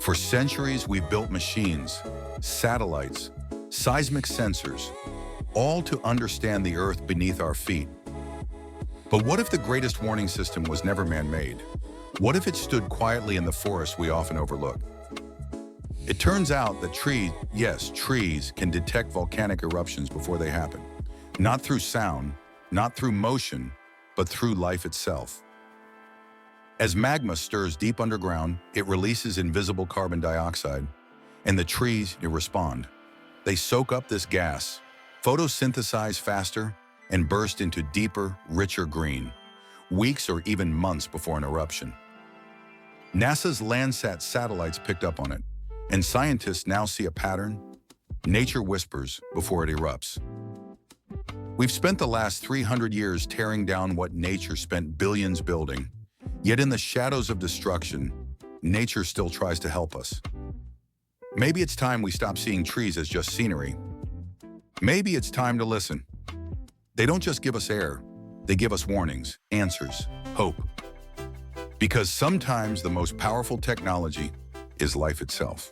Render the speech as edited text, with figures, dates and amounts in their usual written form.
For centuries, we've built machines, satellites, seismic sensors, all to understand the Earth beneath our feet. But what if the greatest warning system was never man-made? What if it stood quietly in the forest we often overlook? It turns out that trees can detect volcanic eruptions before they happen. Not through sound, not through motion, but through life itself. As magma stirs deep underground, it releases invisible carbon dioxide, and the trees respond. They soak up this gas, photosynthesize faster, and burst into deeper, richer green, weeks or even months before an eruption. NASA's Landsat satellites picked up on it, and scientists now see a pattern. Nature whispers before it erupts. We've spent the last 300 years tearing down what nature spent billions building. Yet in the shadows of destruction, nature still tries to help us. Maybe it's time we stop seeing trees as just scenery. Maybe it's time to listen. They don't just give us air, they give us warnings, answers, hope. Because sometimes the most powerful technology is life itself.